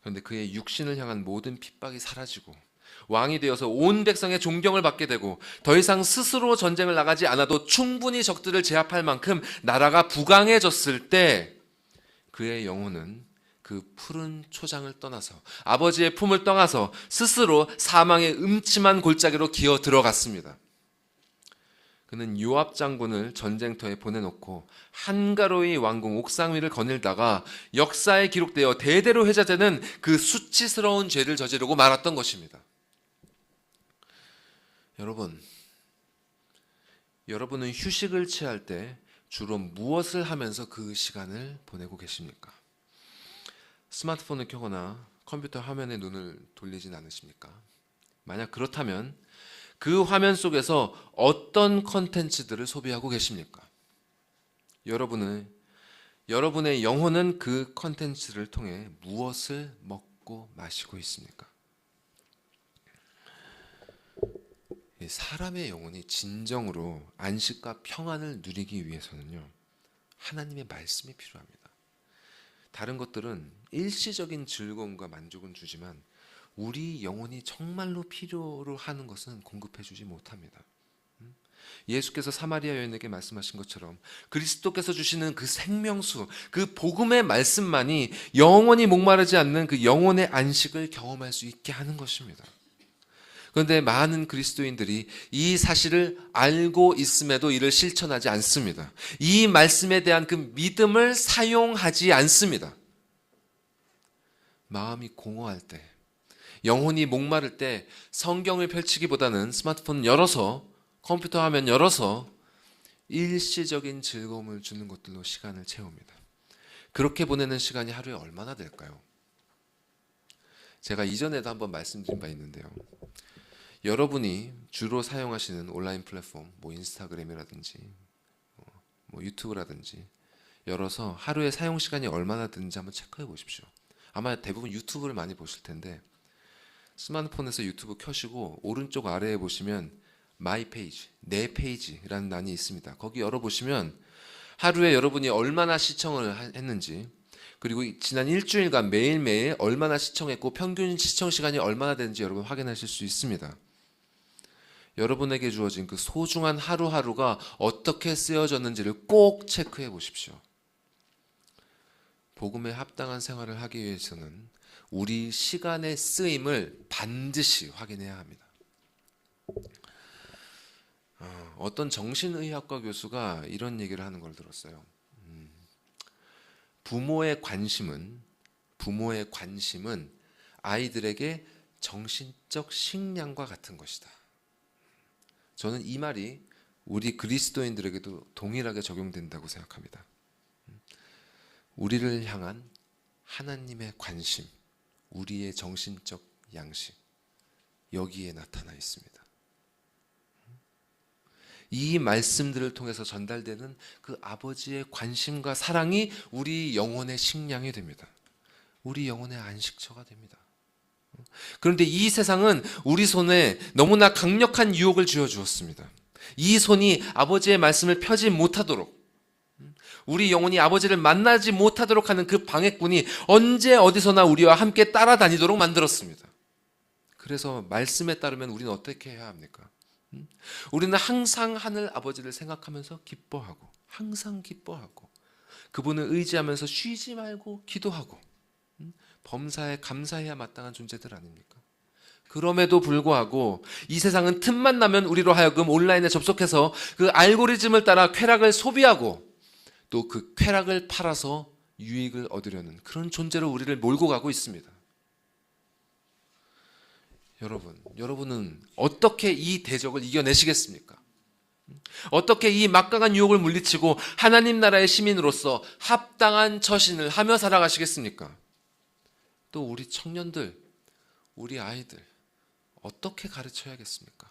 그런데 그의 육신을 향한 모든 핍박이 사라지고 왕이 되어서 온 백성의 존경을 받게 되고 더 이상 스스로 전쟁을 나가지 않아도 충분히 적들을 제압할 만큼 나라가 부강해졌을 때 그의 영혼은 그 푸른 초장을 떠나서, 아버지의 품을 떠나서 스스로 사망의 음침한 골짜기로 기어 들어갔습니다. 그는 요압 장군을 전쟁터에 보내놓고 한가로이 왕궁 옥상 위를 거닐다가 역사에 기록되어 대대로 회자되는 그 수치스러운 죄를 저지르고 말았던 것입니다. 여러분은 휴식을 취할 때 주로 무엇을 하면서 그 시간을 보내고 계십니까? 스마트폰을 켜거나 컴퓨터 화면에 눈을 돌리진 않으십니까? 만약 그렇다면 그 화면 속에서 어떤 컨텐츠들을 소비하고 계십니까? 여러분의 영혼은 그 컨텐츠를 통해 무엇을 먹고 마시고 있습니까? 사람의 영혼이 진정으로 안식과 평안을 누리기 위해서는요, 하나님의 말씀이 필요합니다. 다른 것들은 일시적인 즐거움과 만족은 주지만 우리 영혼이 정말로 필요로 하는 것은 공급해 주지 못합니다. 예수께서 사마리아 여인에게 말씀하신 것처럼 그리스도께서 주시는 그 생명수, 그 복음의 말씀만이 영원히 목마르지 않는 그 영혼의 안식을 경험할 수 있게 하는 것입니다. 그런데 많은 그리스도인들이 이 사실을 알고 있음에도 이를 실천하지 않습니다. 이 말씀에 대한 그 믿음을 사용하지 않습니다. 마음이 공허할 때, 영혼이 목마를 때 성경을 펼치기보다는 스마트폰 열어서, 컴퓨터 화면 열어서 일시적인 즐거움을 주는 것들로 시간을 채웁니다. 그렇게 보내는 시간이 하루에 얼마나 될까요? 제가 이전에도 한번 말씀드린 바 있는데요. 여러분이 주로 사용하시는 온라인 플랫폼, 인스타그램이라든지 유튜브라든지 열어서 하루에 사용 시간이 얼마나 드는지 한번 체크해 보십시오. 아마 대부분 유튜브를 많이 보실 텐데 스마트폰에서 유튜브 켜시고 오른쪽 아래에 보시면 마이 페이지, 내 페이지라는欄이 있습니다. 거기 열어보시면 하루에 여러분이 얼마나 시청을 했는지, 그리고 지난 일주일간 매일매일 얼마나 시청했고 평균 시청 시간이 얼마나 되는지 여러분 확인하실 수 있습니다. 여러분에게 주어진 그 소중한 하루하루가 어떻게 쓰여졌는지를 꼭 체크해 보십시오. 복음에 합당한 생활을 하기 위해서는 우리 시간의 쓰임을 반드시 확인해야 합니다. 어떤 정신의학과 교수가 이런 얘기를 하는 걸 들었어요. 부모의 관심은 아이들에게 정신적 식량과 같은 것이다. 저는 이 말이 우리 그리스도인들에게도 동일하게 적용된다고 생각합니다. 우리를 향한 하나님의 관심, 우리의 정신적 양식, 여기에 나타나 있습니다. 이 말씀들을 통해서 전달되는 그 아버지의 관심과 사랑이 우리 영혼의 식량이 됩니다. 우리 영혼의 안식처가 됩니다. 그런데 이 세상은 우리 손에 너무나 강력한 유혹을 쥐어주었습니다. 이 손이 아버지의 말씀을 펴지 못하도록, 우리 영혼이 아버지를 만나지 못하도록 하는 그 방해꾼이 언제 어디서나 우리와 함께 따라다니도록 만들었습니다. 그래서 말씀에 따르면 우리는 어떻게 해야 합니까? 우리는 항상 하늘 아버지를 생각하면서 기뻐하고, 항상 기뻐하고, 그분을 의지하면서 쉬지 말고 기도하고, 범사에 감사해야 마땅한 존재들 아닙니까? 그럼에도 불구하고 이 세상은 틈만 나면 우리로 하여금 온라인에 접속해서 그 알고리즘을 따라 쾌락을 소비하고 또 그 쾌락을 팔아서 유익을 얻으려는 그런 존재로 우리를 몰고 가고 있습니다. 여러분은 어떻게 이 대적을 이겨내시겠습니까? 어떻게 이 막강한 유혹을 물리치고 하나님 나라의 시민으로서 합당한 처신을 하며 살아가시겠습니까? 또 우리 청년들, 우리 아이들 어떻게 가르쳐야겠습니까?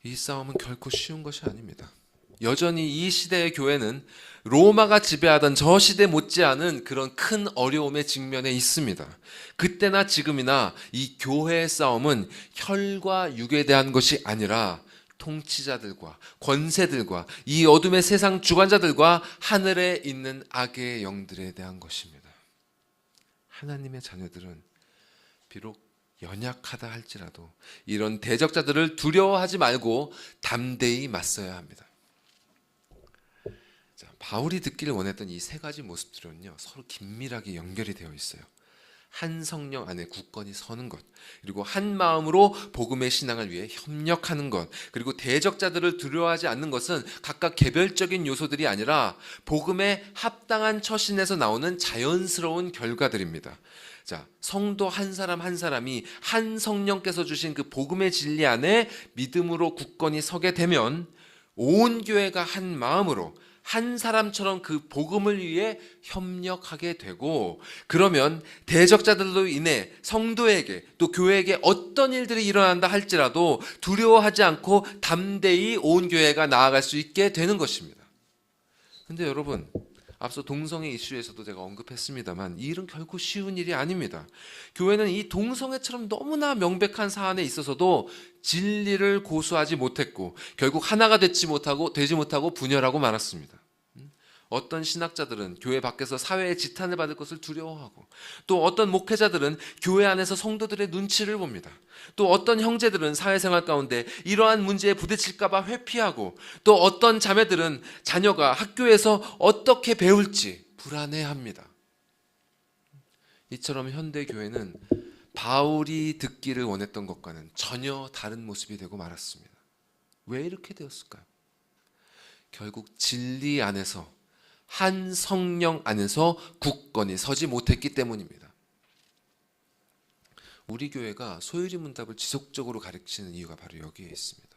이 싸움은 결코 쉬운 것이 아닙니다. 여전히 이 시대의 교회는 로마가 지배하던 저 시대 못지않은 그런 큰 어려움에 직면해 있습니다. 그때나 지금이나 이 교회의 싸움은 혈과 육에 대한 것이 아니라 통치자들과 권세들과 이 어둠의 세상 주관자들과 하늘에 있는 악의 영들에 대한 것입니다. 하나님의 자녀들은 비록 연약하다 할지라도 이런 대적자들을 두려워하지 말고 담대히 맞서야 합니다. 바울이 듣기를 원했던 이 세 가지 모습들은요, 서로 긴밀하게 연결이 되어 있어요. 한 성령 안에 굳건히 서는 것, 그리고 한 마음으로 복음의 신앙을 위해 협력하는 것, 그리고 대적자들을 두려워하지 않는 것은 각각 개별적인 요소들이 아니라 복음의 합당한 처신에서 나오는 자연스러운 결과들입니다. 자, 성도 한 사람 한 사람이 한 성령께서 주신 그 복음의 진리 안에 믿음으로 굳건히 서게 되면 온 교회가 한 마음으로 한 사람처럼 그 복음을 위해 협력하게 되고, 그러면 대적자들로 인해 성도에게 또 교회에게 어떤 일들이 일어난다 할지라도 두려워하지 않고 담대히 온 교회가 나아갈 수 있게 되는 것입니다. 근데 여러분, 앞서 동성애 이슈에서도 제가 언급했습니다만 이 일은 결코 쉬운 일이 아닙니다. 교회는 이 동성애처럼 너무나 명백한 사안에 있어서도 진리를 고수하지 못했고 결국 하나가 되지 못하고 분열하고 말았습니다. 어떤 신학자들은 교회 밖에서 사회의 지탄을 받을 것을 두려워하고, 또 어떤 목회자들은 교회 안에서 성도들의 눈치를 봅니다. 또 어떤 형제들은 사회생활 가운데 이러한 문제에 부딪힐까 봐 회피하고, 또 어떤 자매들은 자녀가 학교에서 어떻게 배울지 불안해합니다. 이처럼 현대 교회는 바울이 듣기를 원했던 것과는 전혀 다른 모습이 되고 말았습니다. 왜 이렇게 되었을까요? 결국 진리 안에서, 한 성령 안에서 굳건히 서지 못했기 때문입니다. 우리 교회가 소유리 문답을 지속적으로 가르치는 이유가 바로 여기에 있습니다.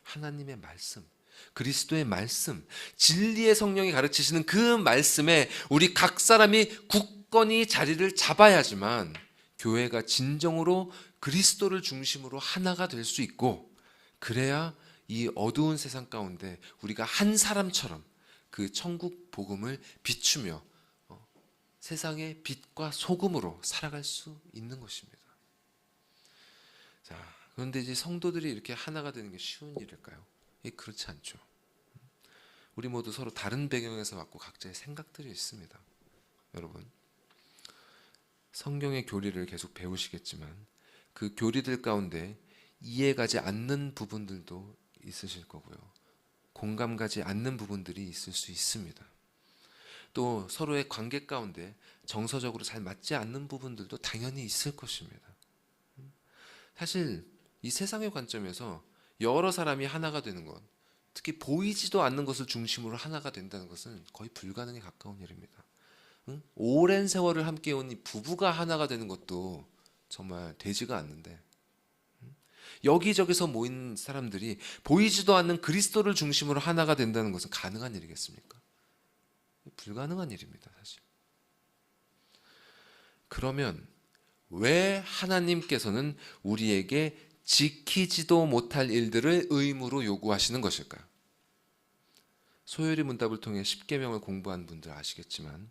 하나님의 말씀, 그리스도의 말씀, 진리의 성령이 가르치시는 그 말씀에 우리 각 사람이 굳건히 자리를 잡아야지만 교회가 진정으로 그리스도를 중심으로 하나가 될 수 있고, 그래야 이 어두운 세상 가운데 우리가 한 사람처럼 그 천국 복음을 비추며 세상의 빛과 소금으로 살아갈 수 있는 것입니다. 자, 그런데 이제 성도들이 이렇게 하나가 되는 게 쉬운 일일까요? 그렇지 않죠. 우리 모두 서로 다른 배경에서 왔고 각자의 생각들이 있습니다. 여러분, 성경의 교리를 계속 배우시겠지만 그 교리들 가운데 이해가지 않는 부분들도 있으실 거고요. 공감 가지 않는 부분들이 있을 수 있습니다. 또 서로의 관계 가운데 정서적으로 잘 맞지 않는 부분들도 당연히 있을 것입니다. 사실 이 세상의 관점에서 여러 사람이 하나가 되는 것, 특히 보이지도 않는 것을 중심으로 하나가 된다는 것은 거의 불가능에 가까운 일입니다. 오랜 세월을 함께 온 이 부부가 하나가 되는 것도 정말 되지가 않는데, 여기저기서 모인 사람들이 보이지도 않는 그리스도를 중심으로 하나가 된다는 것은 가능한 일이겠습니까? 불가능한 일입니다, 사실. 그러면 왜 하나님께서는 우리에게 지키지도 못할 일들을 의무로 요구하시는 것일까요? 소요리 문답을 통해 10계명을 공부한 분들 아시겠지만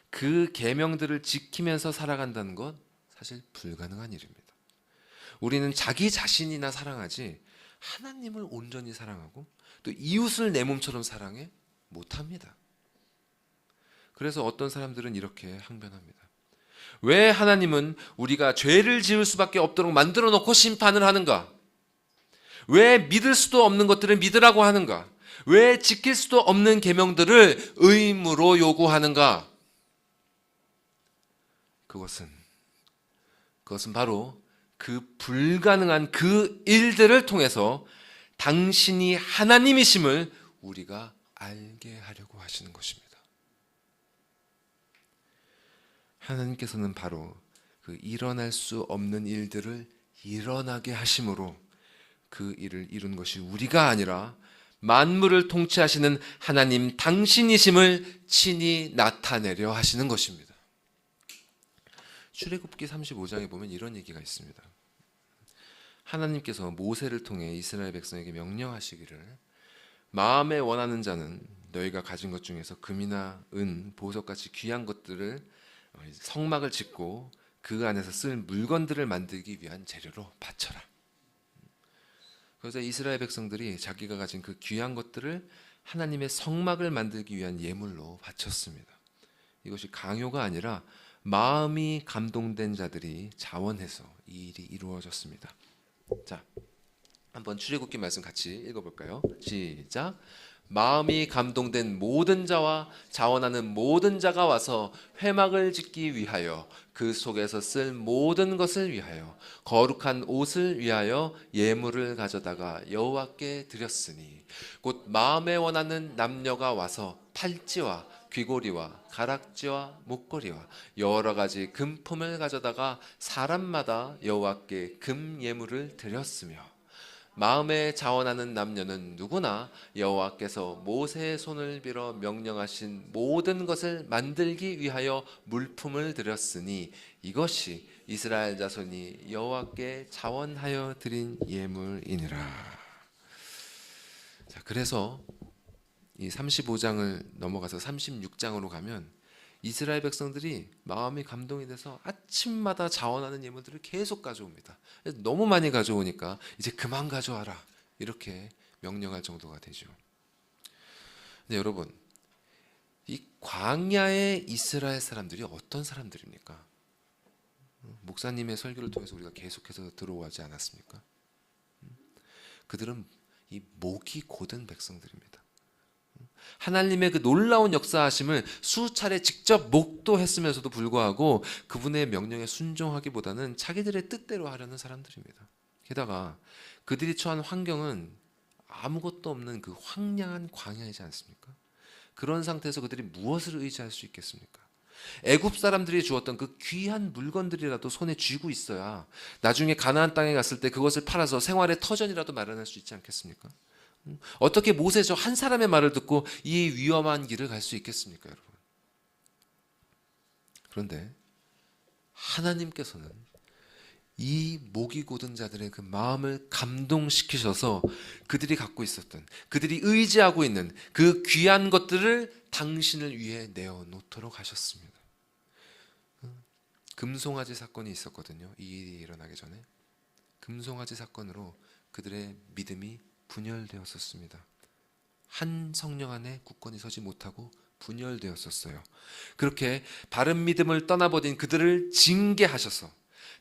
그 계명들을 지키면서 살아간다는 건 사실 불가능한 일입니다. 우리는 자기 자신이나 사랑하지 하나님을 온전히 사랑하고 또 이웃을 내 몸처럼 사랑해 못합니다. 그래서 어떤 사람들은 이렇게 항변합니다. 왜 하나님은 우리가 죄를 지을 수밖에 없도록 만들어 놓고 심판을 하는가? 왜 믿을 수도 없는 것들을 믿으라고 하는가? 왜 지킬 수도 없는 계명들을 의무로 요구하는가? 그것은 바로 그 불가능한 그 일들을 통해서 당신이 하나님이심을 우리가 알게 하려고 하시는 것입니다. 하나님께서는 바로 그 일어날 수 없는 일들을 일어나게 하심으로 그 일을 이룬 것이 우리가 아니라 만물을 통치하시는 하나님 당신이심을 친히 나타내려 하시는 것입니다. 출애굽기 35장에 보면 이런 얘기가 있습니다. 하나님께서 모세를 통해 이스라엘 백성에게 명령하시기를 마음에 원하는 자는 너희가 가진 것 중에서 금이나 은, 보석같이 귀한 것들을 성막을 짓고 그 안에서 쓸 물건들을 만들기 위한 재료로 바쳐라. 그래서 이스라엘 백성들이 자기가 가진 그 귀한 것들을 하나님의 성막을 만들기 위한 예물로 바쳤습니다. 이것이 강요가 아니라 마음이 감동된 자들이 자원해서 이 일이 이루어졌습니다. 자, 한번 출애굽기 말씀 같이 읽어볼까요? 시작. 마음이 감동된 모든 자와 자원하는 모든 자가 와서 회막을 짓기 위하여 그 속에서 쓸 모든 것을 위하여 거룩한 옷을 위하여 예물을 가져다가 여호와께 드렸으니 곧 마음에 원하는 남녀가 와서 팔찌와 귀고리와 가락지와 목걸이와 여러 가지 금품을 가져다가 사람마다 여호와께 금 예물을 드렸으며 마음에 자원하는 남녀는 누구나 여호와께서 모세의 손을 빌어 명령하신 모든 것을 만들기 위하여 물품을 드렸으니 이것이 이스라엘 자손이 여호와께 자원하여 드린 예물이니라. 자, 그래서 이 35장을 넘어가서 36장으로 가면 이스라엘 백성들이 마음이 감동이 돼서 아침마다 자원하는 예물들을 계속 가져옵니다. 너무 많이 가져오니까 이제 그만 가져와라 이렇게 명령할 정도가 되죠. 근데 여러분, 이 광야의 이스라엘 사람들이 어떤 사람들입니까? 목사님의 설교를 통해서 우리가 계속해서 들어오지 않았습니까? 그들은 이 목이 곧은 백성들입니다. 하나님의 그 놀라운 역사하심을 수차례 직접 목도했으면서도 불구하고 그분의 명령에 순종하기보다는 자기들의 뜻대로 하려는 사람들입니다. 게다가 그들이 처한 환경은 아무것도 없는 그 황량한 광야이지 않습니까? 그런 상태에서 그들이 무엇을 의지할 수 있겠습니까? 애굽 사람들이 주었던 그 귀한 물건들이라도 손에 쥐고 있어야 나중에 가나안 땅에 갔을 때 그것을 팔아서 생활의 터전이라도 마련할 수 있지 않겠습니까? 어떻게 모세 저 한 사람의 말을 듣고 이 위험한 길을 갈 수 있겠습니까, 여러분? 그런데 하나님께서는 이 목이 곧은 자들의 그 마음을 감동시키셔서 그들이 갖고 있었던, 그들이 의지하고 있는 그 귀한 것들을 당신을 위해 내어놓도록 하셨습니다. 금송아지 사건이 있었거든요. 이 일이 일어나기 전에 금송아지 사건으로 그들의 믿음이 분열되었었습니다. 한 성령 안에 굳건히 서지 못하고 분열되었었어요. 그렇게 바른 믿음을 떠나버린 그들을 징계하셔서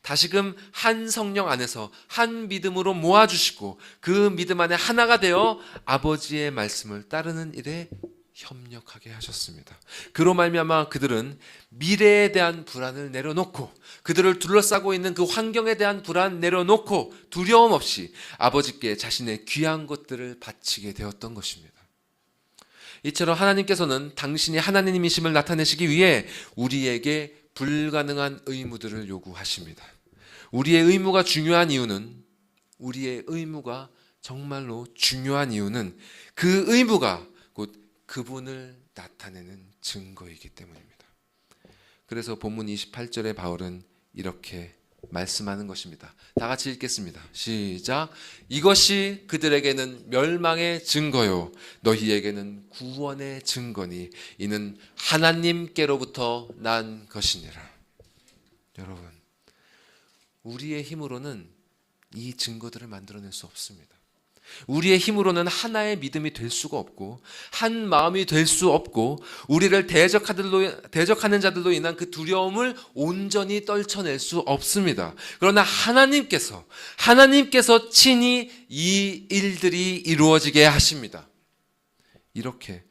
다시금 한 성령 안에서 한 믿음으로 모아주시고 그 믿음 안에 하나가 되어 아버지의 말씀을 따르는 일에 협력하게 하셨습니다. 그로 말미암아 그들은 미래에 대한 불안을 내려놓고 그들을 둘러싸고 있는 그 환경에 대한 불안 내려놓고 두려움 없이 아버지께 자신의 귀한 것들을 바치게 되었던 것입니다. 이처럼 하나님께서는 당신이 하나님이심을 나타내시기 위해 우리에게 불가능한 의무들을 요구하십니다. 우리의 의무가 중요한 이유는 우리의 의무가 정말로 중요한 이유는 그 의무가 곧 그분을 나타내는 증거이기 때문입니다. 그래서 본문 28절에 바울은 이렇게 말씀하는 것입니다. 다 같이 읽겠습니다. 시작. 이것이 그들에게는 멸망의 증거요 너희에게는 구원의 증거니 이는 하나님께로부터 난 것이니라. 여러분, 우리의 힘으로는 이 증거들을 만들어낼 수 없습니다. 우리의 힘으로는 하나의 믿음이 될 수가 없고 한 마음이 될 수 없고 우리를 대적하는 자들로 인한 그 두려움을 온전히 떨쳐낼 수 없습니다. 그러나 하나님께서 친히 이 일들이 이루어지게 하십니다. 이렇게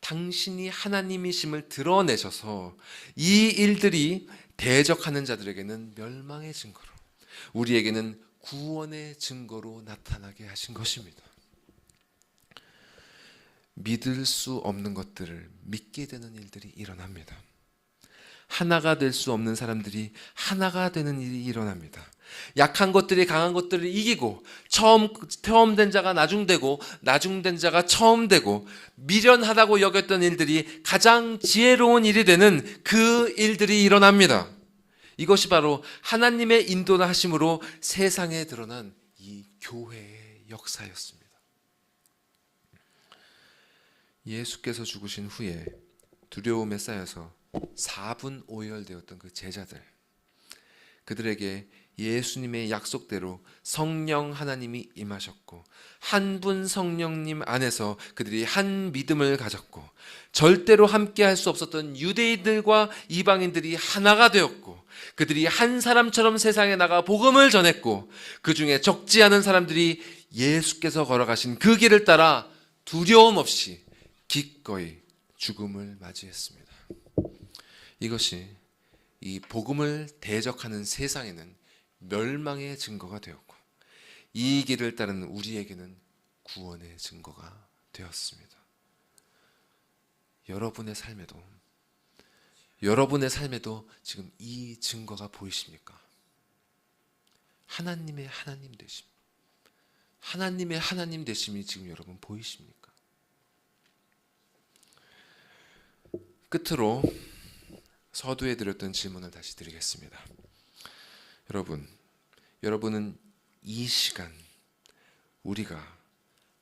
당신이 하나님이심을 드러내셔서 이 일들이 대적하는 자들에게는 멸망의 증거로 우리에게는 구원의 증거로 나타나게 하신 것입니다. 믿을 수 없는 것들을 믿게 되는 일들이 일어납니다. 하나가 될 수 없는 사람들이 하나가 되는 일이 일어납니다. 약한 것들이 강한 것들을 이기고 처음 된 자가 나중되고 나중된 자가 처음 되고 미련하다고 여겼던 일들이 가장 지혜로운 일이 되는 그 일들이 일어납니다. 이것이 바로 하나님의 인도하심으로 세상에 드러난 이 교회의 역사였습니다. 예수께서 죽으신 후에 두려움에 쌓여서 4분 오열되었던 그 제자들, 그들에게 예수님의 약속대로 성령 하나님이 임하셨고 한 분 성령님 안에서 그들이 한 믿음을 가졌고 절대로 함께 할 수 없었던 유대인들과 이방인들이 하나가 되었고 그들이 한 사람처럼 세상에 나가 복음을 전했고 그 중에 적지 않은 사람들이 예수께서 걸어가신 그 길을 따라 두려움 없이 기꺼이 죽음을 맞이했습니다. 이것이 이 복음을 대적하는 세상에는 멸망의 증거가 되었고 이 길을 따르는 우리에게는 구원의 증거가 되었습니다. 여러분의 삶에도 지금 이 증거가 보이십니까? 하나님의 하나님 되심이 지금 여러분 보이십니까? 끝으로 서두에 드렸던 질문을 다시 드리겠습니다. 여러분은 이 시간 우리가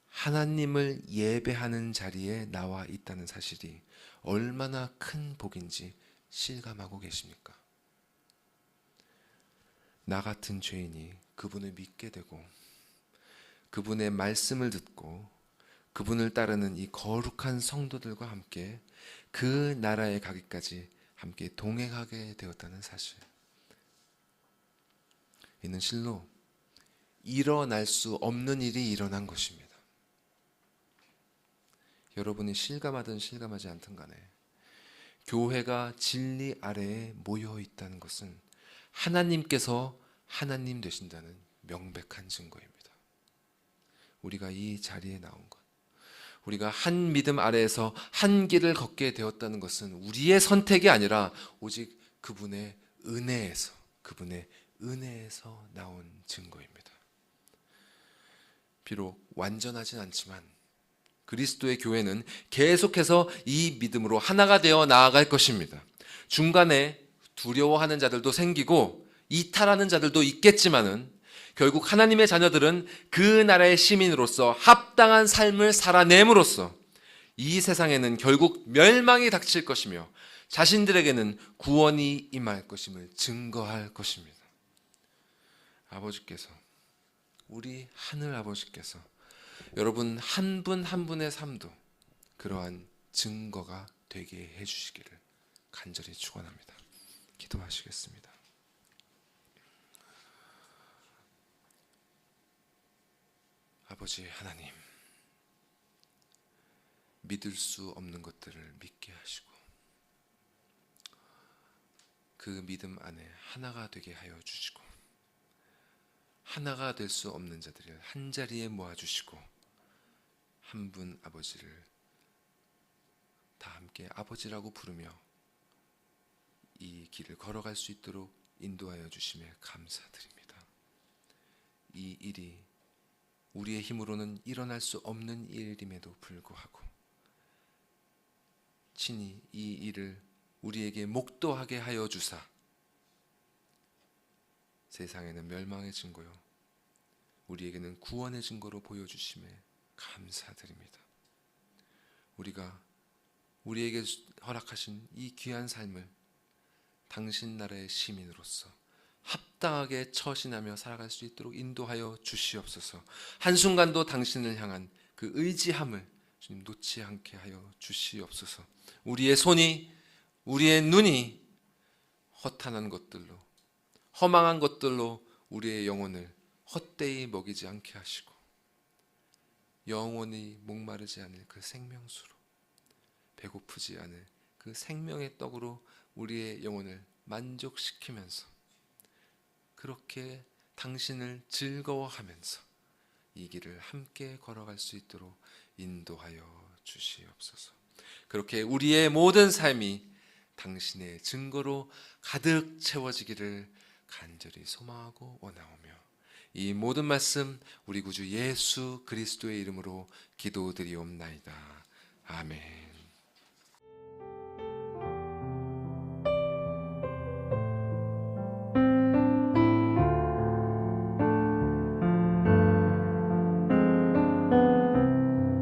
하나님을 예배하는 자리에 나와 있다는 사실이 얼마나 큰 복인지 실감하고 계십니까? 나 같은 죄인이 그분을 믿게 되고 그분의 말씀을 듣고 그분을 따르는 이 거룩한 성도들과 함께 그 나라에 가기까지 함께 동행하게 되었다는 사실. 이는 실로 일어날 수 없는 일이 일어난 것입니다. 여러분이 실감하든 실감하지 않든 간에 교회가 진리 아래에 모여 있다는 것은 하나님께서 하나님 되신다는 명백한 증거입니다. 우리가 이 자리에 나온 것, 우리가 한 믿음 아래에서 한 길을 걷게 되었다는 것은 우리의 선택이 아니라 오직 그분의 은혜에서 나온 증거입니다. 비록 완전하진 않지만 그리스도의 교회는 계속해서 이 믿음으로 하나가 되어 나아갈 것입니다. 중간에 두려워하는 자들도 생기고 이탈하는 자들도 있겠지만은 결국 하나님의 자녀들은 그 나라의 시민으로서 합당한 삶을 살아냄으로써 이 세상에는 결국 멸망이 닥칠 것이며 자신들에게는 구원이 임할 것임을 증거할 것입니다. 아버지께서, 우리 하늘 아버지께서 여러분 한 분 한 분의 삶도 그러한 증거가 되게 해주시기를 간절히 축원합니다. 기도하시겠습니다. 아버지 하나님, 믿을 수 없는 것들을 믿게 하시고 그 믿음 안에 하나가 되게 하여 주시고 하나가 될 수 없는 자들을 한자리에 모아주시고 한 분 아버지를 다 함께 아버지라고 부르며 이 길을 걸어갈 수 있도록 인도하여 주심에 감사드립니다. 이 일이 우리의 힘으로는 일어날 수 없는 일임에도 불구하고 친히 이 일을 우리에게 목도하게 하여 주사 세상에는 멸망의 증거요 우리에게는 구원의 증거로 보여주심에 감사드립니다. 우리가 우리에게 허락하신 이 귀한 삶을 당신 나라의 시민으로서 합당하게 처신하며 살아갈 수 있도록 인도하여 주시옵소서. 한순간도 당신을 향한 그 의지함을 주님 놓지 않게 하여 주시옵소서. 우리의 손이, 우리의 눈이 허탄한 것들로, 허망한 것들로 우리의 영혼을 헛되이 먹이지 않게 하시고 영원히 목마르지 않을 그 생명수로, 배고프지 않을 그 생명의 떡으로 우리의 영혼을 만족시키면서 그렇게 당신을 즐거워하면서 이 길을 함께 걸어갈 수 있도록 인도하여 주시옵소서. 그렇게 우리의 모든 삶이 당신의 증거로 가득 채워지기를 간절히 소망하고 원하오며 이 모든 말씀 우리 구주 예수 그리스도의 이름으로 기도드리옵나이다. 아멘.